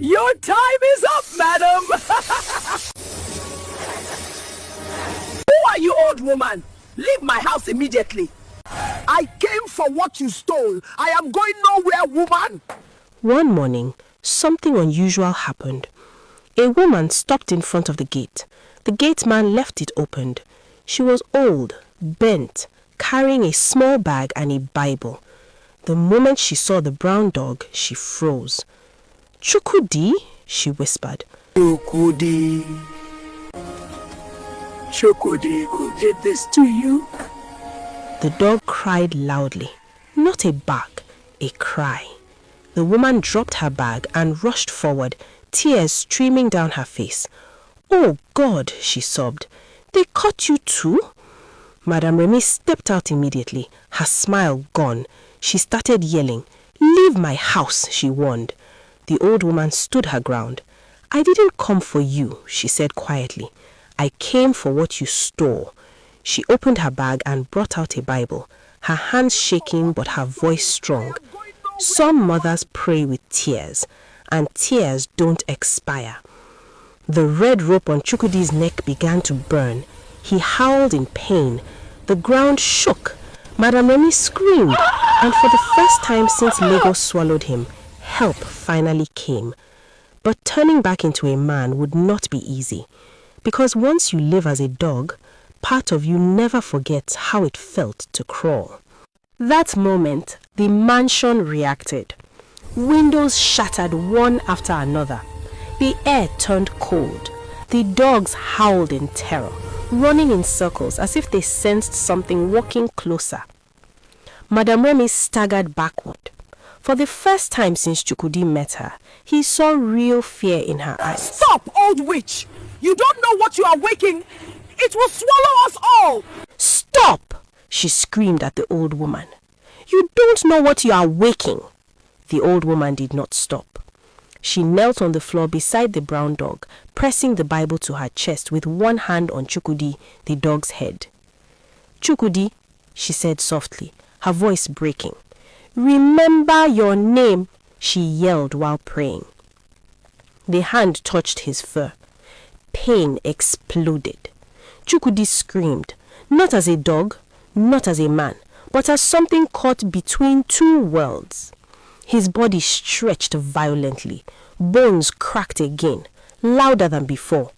Your time is up, madam. Who are you, old woman? Leave my house immediately. I came for what you stole. I am going nowhere, woman. One morning, something unusual happened. A woman stopped in front of the gate. The gateman left it opened. She was old, bent, carrying a small bag and a Bible. The moment she saw the brown dog, she froze. "Chukwudi," she whispered. Chukwudi. Chukwudi, who did this to you? The dog cried loudly. Not a bark, a cry. The woman dropped her bag and rushed forward, tears streaming down her face. "Oh God," she sobbed. "They caught you too?" Madame Remy stepped out immediately, her smile gone. She started yelling. "Leave my house," she warned. The old woman stood her ground. "I didn't come for you," she said quietly. "I came for what you stole." She opened her bag and brought out a Bible, her hands shaking but her voice strong. Some mothers pray with tears, and tears don't expire. The red rope on Chukwudi's neck began to burn. He howled in pain. The ground shook. Madame Remy screamed, and for the first time since Lagos swallowed him, help finally came. But turning back into a man would not be easy, because once you live as a dog, part of you never forgets how it felt to crawl. That moment, the mansion reacted. Windows shattered one after another. The air turned cold. The dogs howled in terror, running in circles as if they sensed something walking closer. Madame Remy staggered backward. For the first time since Chukwudi met her, he saw real fear in her eyes. "Stop, old witch! You don't know what you are waking. It will swallow us all!" "Stop!" she screamed at the old woman. "You don't know what you are waking." The old woman did not stop. She knelt on the floor beside the brown dog, pressing the Bible to her chest with one hand on Chukwudi, the dog's head. "Chukwudi," she said softly, her voice breaking. "Remember your name," she yelled while praying. The hand touched his fur. Pain exploded. Chukwudi screamed, not as a dog, not as a man, but as something caught between two worlds. His body stretched violently. Bones cracked again, louder than before.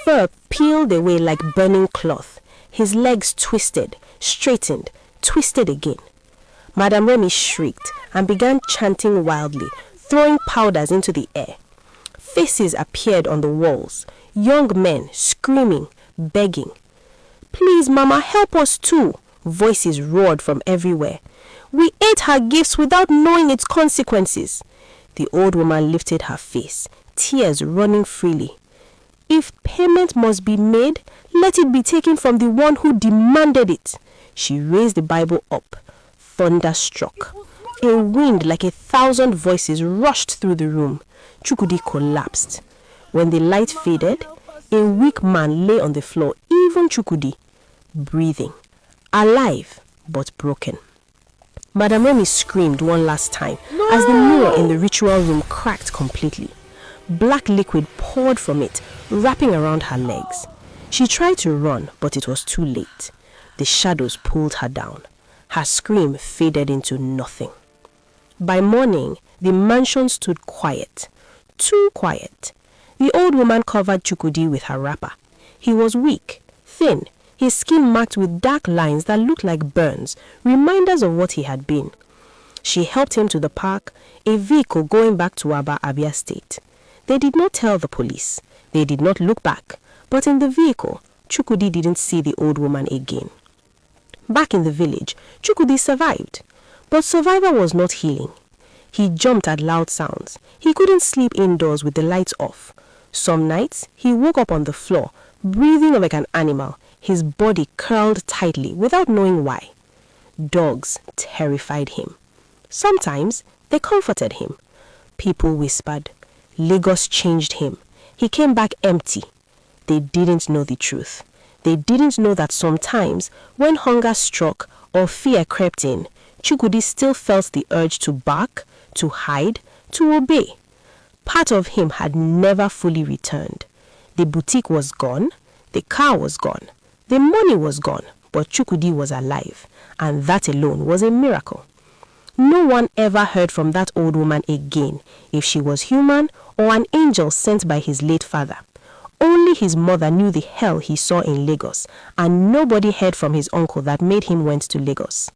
Fur peeled away like burning cloth. His legs twisted, straightened, twisted again. Madame Remy shrieked and began chanting wildly, throwing powders into the air. Faces appeared on the walls, young men screaming, begging. "Please, Mama, help us too," voices roared from everywhere. "We ate her gifts without knowing its consequences." The old woman lifted her face, tears running freely. "If payment must be made, let it be taken from the one who demanded it." She raised the Bible up. Thunder struck. A wind like 1,000 voices rushed through the room. Chukwudi collapsed. When the light faded, a weak man lay on the floor, even Chukwudi, breathing, alive but broken. Madame Remy screamed one last time as the mirror in the ritual room cracked completely. Black liquid poured from it, wrapping around her legs. She tried to run, but it was too late. The shadows pulled her down. Her scream faded into nothing. By morning, the mansion stood quiet. Too quiet. The old woman covered Chukwudi with her wrapper. He was weak, thin, his skin marked with dark lines that looked like burns, reminders of what he had been. She helped him to the park, a vehicle going back to Aba, Abia State. They did not tell the police. They did not look back. But in the vehicle, Chukwudi didn't see the old woman again. Back in the village, Chukwudi survived. But survival was not healing. He jumped at loud sounds. He couldn't sleep indoors with the lights off. Some nights, he woke up on the floor, breathing like an animal, his body curled tightly without knowing why. Dogs terrified him. Sometimes, they comforted him. People whispered. Lagos changed him. He came back empty. They didn't know the truth. They didn't know that sometimes, when hunger struck or fear crept in, Chukwudi still felt the urge to bark, to hide, to obey. Part of him had never fully returned. The boutique was gone, the car was gone, the money was gone, but Chukwudi was alive, and that alone was a miracle. No one ever heard from that old woman again, if she was human or an angel sent by his late father. Only his mother knew the hell he saw in Lagos, and nobody heard from his uncle that made him went to Lagos.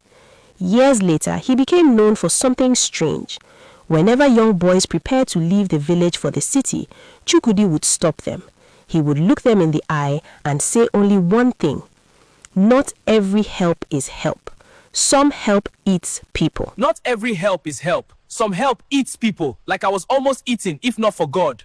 Years later, he became known for something strange. Whenever young boys prepared to leave the village for the city, Chukwudi would stop them. He would look them in the eye and say only one thing: not every help is help. Some help eats people. Not every help is help. Some help eats people, like I was almost eaten if not for God.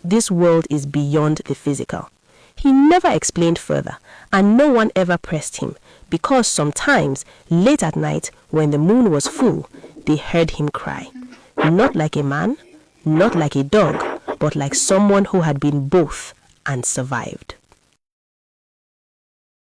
This world is beyond the physical. He never explained further, and no one ever pressed him, because sometimes, late at night, when the moon was full, they heard him cry. Not like a man, not like a dog, but like someone who had been both and survived.